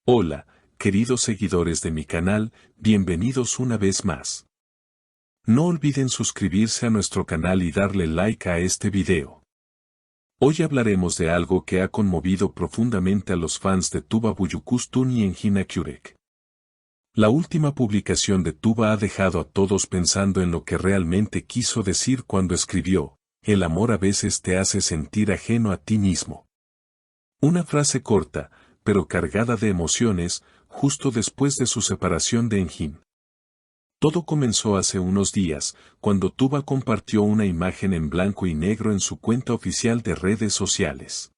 Hola, queridos seguidores de mi canal, bienvenidos una vez más. No olviden suscribirse a nuestro canal y darle like a este video. Hoy hablaremos de algo que ha conmovido profundamente a los fans de Tuba Büyüküstün y Engin Akyürek. La última publicación de Tuba ha dejado a todos pensando en lo que realmente quiso decir cuando escribió: "El amor a veces te hace sentir ajeno a ti mismo". Una frase corta, pero cargada de emociones, justo después de su separación de Engin. Todo comenzó hace unos días, cuando Tuba compartió una imagen en blanco y negro en su cuenta oficial de redes sociales.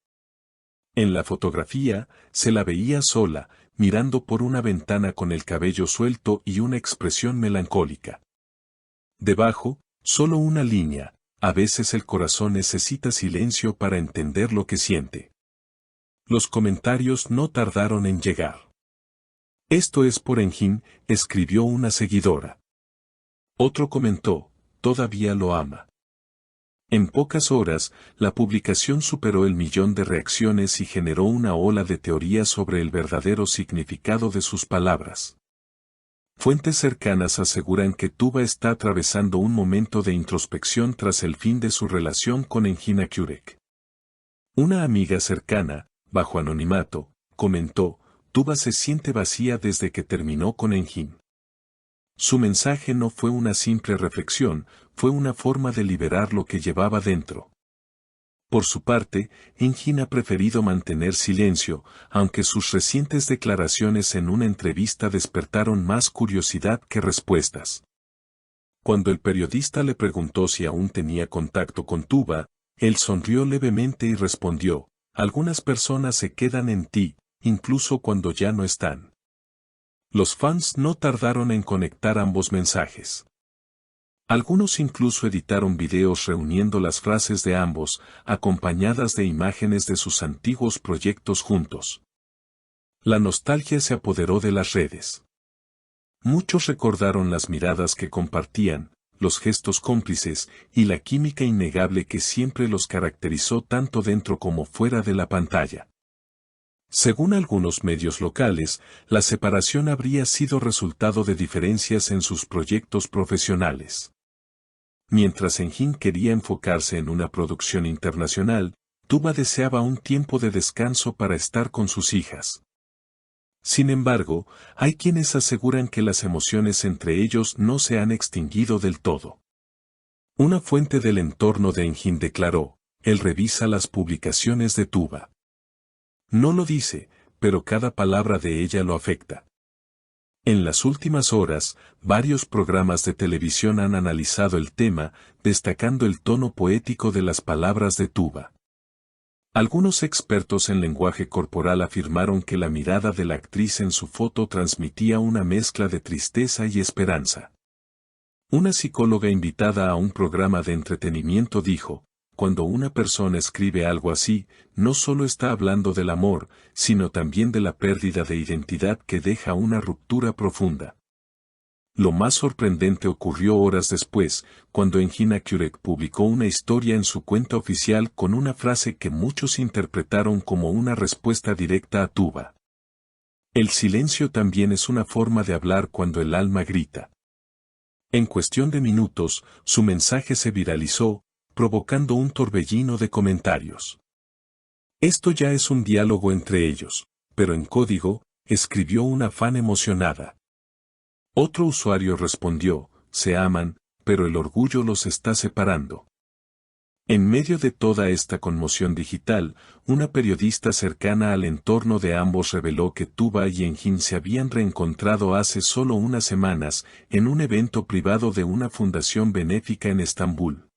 En la fotografía, se la veía sola, mirando por una ventana con el cabello suelto y una expresión melancólica. Debajo, solo una línea: "A veces el corazón necesita silencio para entender lo que siente". Los comentarios no tardaron en llegar. "Esto es por Engin", escribió una seguidora. Otro comentó: "Todavía lo ama". En pocas horas, la publicación superó el 1.000.000 de reacciones y generó una ola de teorías sobre el verdadero significado de sus palabras. Fuentes cercanas aseguran que Tuba está atravesando un momento de introspección tras el fin de su relación con Engin Akyürek. Una amiga cercana, bajo anonimato, comentó: "Tuba se siente vacía desde que terminó con Engin". Su mensaje no fue una simple reflexión, fue una forma de liberar lo que llevaba dentro. Por su parte, Engin ha preferido mantener silencio, aunque sus recientes declaraciones en una entrevista despertaron más curiosidad que respuestas. Cuando el periodista le preguntó si aún tenía contacto con Tuba, él sonrió levemente y respondió: "Algunas personas se quedan en ti, incluso cuando ya no están". Los fans no tardaron en conectar ambos mensajes. Algunos incluso editaron videos reuniendo las frases de ambos, acompañadas de imágenes de sus antiguos proyectos juntos. La nostalgia se apoderó de las redes. Muchos recordaron las miradas que compartían, los gestos cómplices y la química innegable que siempre los caracterizó tanto dentro como fuera de la pantalla. Según algunos medios locales, la separación habría sido resultado de diferencias en sus proyectos profesionales. Mientras Engin quería enfocarse en una producción internacional, Tuba deseaba un tiempo de descanso para estar con sus hijas. Sin embargo, hay quienes aseguran que las emociones entre ellos no se han extinguido del todo. Una fuente del entorno de Engin declaró: "Él revisa las publicaciones de Tuba. No lo dice, pero cada palabra de ella lo afecta". En las últimas horas, varios programas de televisión han analizado el tema, destacando el tono poético de las palabras de Tuba. Algunos expertos en lenguaje corporal afirmaron que la mirada de la actriz en su foto transmitía una mezcla de tristeza y esperanza. Una psicóloga invitada a un programa de entretenimiento dijo: "Cuando una persona escribe algo así, no solo está hablando del amor, sino también de la pérdida de identidad que deja una ruptura profunda". Lo más sorprendente ocurrió horas después, cuando Engin Akyürek publicó una historia en su cuenta oficial con una frase que muchos interpretaron como una respuesta directa a Tuba. "El silencio también es una forma de hablar cuando el alma grita". En cuestión de minutos, su mensaje se viralizó, provocando un torbellino de comentarios. "Esto ya es un diálogo entre ellos", pero en código, escribió una fan emocionada. Otro usuario respondió: "Se aman, pero el orgullo los está separando". En medio de toda esta conmoción digital, una periodista cercana al entorno de ambos reveló que Tuba y Engin se habían reencontrado hace solo unas semanas, en un evento privado de una fundación benéfica en Estambul.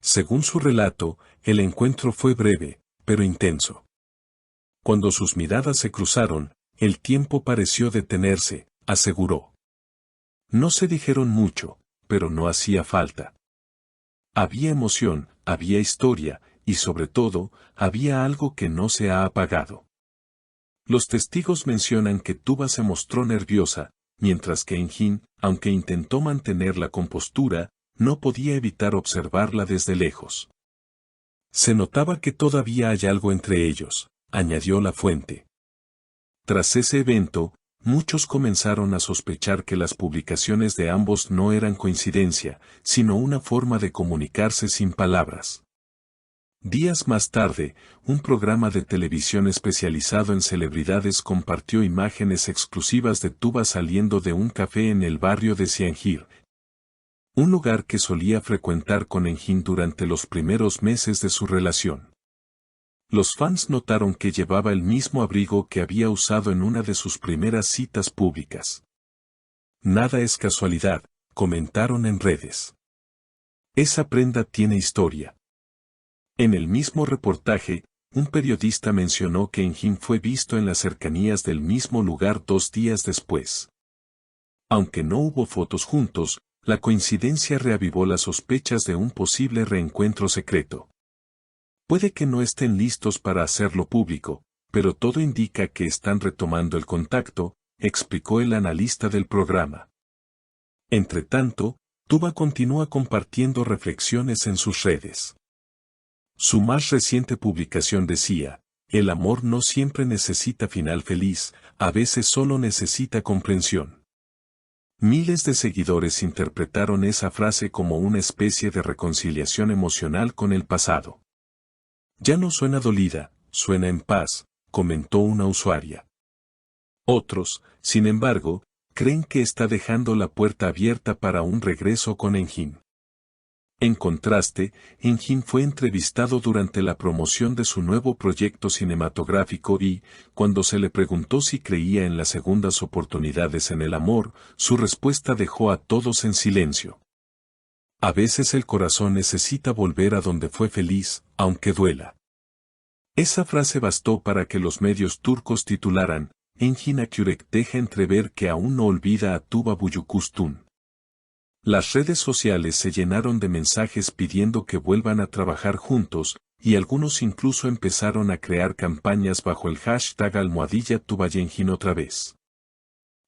Según su relato, el encuentro fue breve, pero intenso. Cuando sus miradas se cruzaron, el tiempo pareció detenerse, aseguró. No se dijeron mucho, pero no hacía falta. Había emoción, había historia, y sobre todo, había algo que no se ha apagado. Los testigos mencionan que Tuba se mostró nerviosa, mientras que Engin, aunque intentó mantener la compostura, no podía evitar observarla desde lejos. "Se notaba que todavía hay algo entre ellos", añadió la fuente. Tras ese evento, muchos comenzaron a sospechar que las publicaciones de ambos no eran coincidencia, sino una forma de comunicarse sin palabras. Días más tarde, un programa de televisión especializado en celebridades compartió imágenes exclusivas de Tuba saliendo de un café en el barrio de Siangir, un lugar que solía frecuentar con Enjin durante los primeros meses de su relación. Los fans notaron que llevaba el mismo abrigo que había usado en una de sus primeras citas públicas. Nada es casualidad, comentaron en redes. Esa prenda tiene historia. En el mismo reportaje, un periodista mencionó que Enjin fue visto en las cercanías del mismo lugar 2 días después. Aunque no hubo fotos juntos, la coincidencia reavivó las sospechas de un posible reencuentro secreto. Puede que no estén listos para hacerlo público, pero todo indica que están retomando el contacto, explicó el analista del programa. Entretanto, Tuba continúa compartiendo reflexiones en sus redes. Su más reciente publicación decía: el amor no siempre necesita final feliz, a veces solo necesita comprensión. Miles de seguidores interpretaron esa frase como una especie de reconciliación emocional con el pasado. Ya no suena dolida, suena en paz, comentó una usuaria. Otros, sin embargo, creen que está dejando la puerta abierta para un regreso con Enjin. En contraste, Enjin fue entrevistado durante la promoción de su nuevo proyecto cinematográfico y, cuando se le preguntó si creía en las segundas oportunidades en el amor, su respuesta dejó a todos en silencio. A veces el corazón necesita volver a donde fue feliz, aunque duela. Esa frase bastó para que los medios turcos titularan: Enjin Akyurek deja entrever que aún no olvida a Tuba Büyüküstün. Las redes sociales se llenaron de mensajes pidiendo que vuelvan a trabajar juntos, y algunos incluso empezaron a crear campañas bajo el hashtag #TubaYengin otra vez.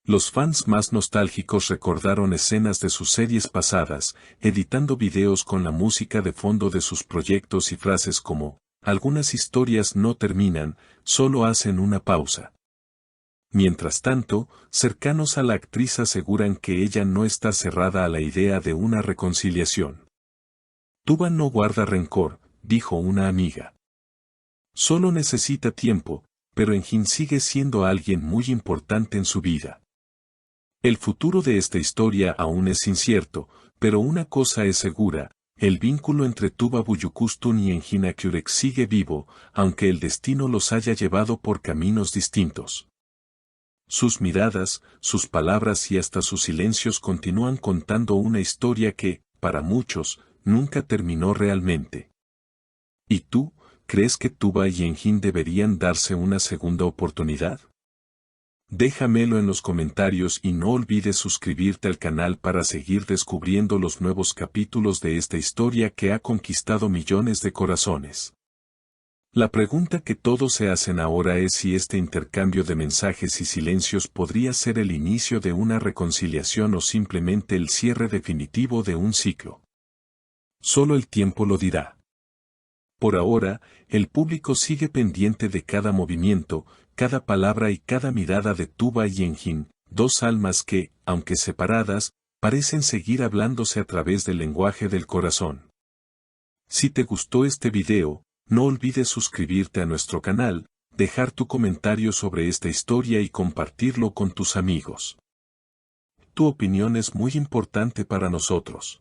Los fans más nostálgicos recordaron escenas de sus series pasadas, editando videos con la música de fondo de sus proyectos y frases como: algunas historias no terminan, solo hacen una pausa. Mientras tanto, cercanos a la actriz aseguran que ella no está cerrada a la idea de una reconciliación. Tuba no guarda rencor, dijo una amiga. Solo necesita tiempo, pero Enjin sigue siendo alguien muy importante en su vida. El futuro de esta historia aún es incierto, pero una cosa es segura: el vínculo entre Tuba Büyüküstün y Enjin Akyurek sigue vivo, aunque el destino los haya llevado por caminos distintos. Sus miradas, sus palabras y hasta sus silencios continúan contando una historia que, para muchos, nunca terminó realmente. ¿Y tú, crees que Tuba y Enjin deberían darse una segunda oportunidad? Déjamelo en los comentarios y no olvides suscribirte al canal para seguir descubriendo los nuevos capítulos de esta historia que ha conquistado millones de corazones. La pregunta que todos se hacen ahora es si este intercambio de mensajes y silencios podría ser el inicio de una reconciliación o simplemente el cierre definitivo de un ciclo. Solo el tiempo lo dirá. Por ahora, el público sigue pendiente de cada movimiento, cada palabra y cada mirada de Tuba y Enjin, dos almas que, aunque separadas, parecen seguir hablándose a través del lenguaje del corazón. Si te gustó este video, no olvides suscribirte a nuestro canal, dejar tu comentario sobre esta historia y compartirlo con tus amigos. Tu opinión es muy importante para nosotros.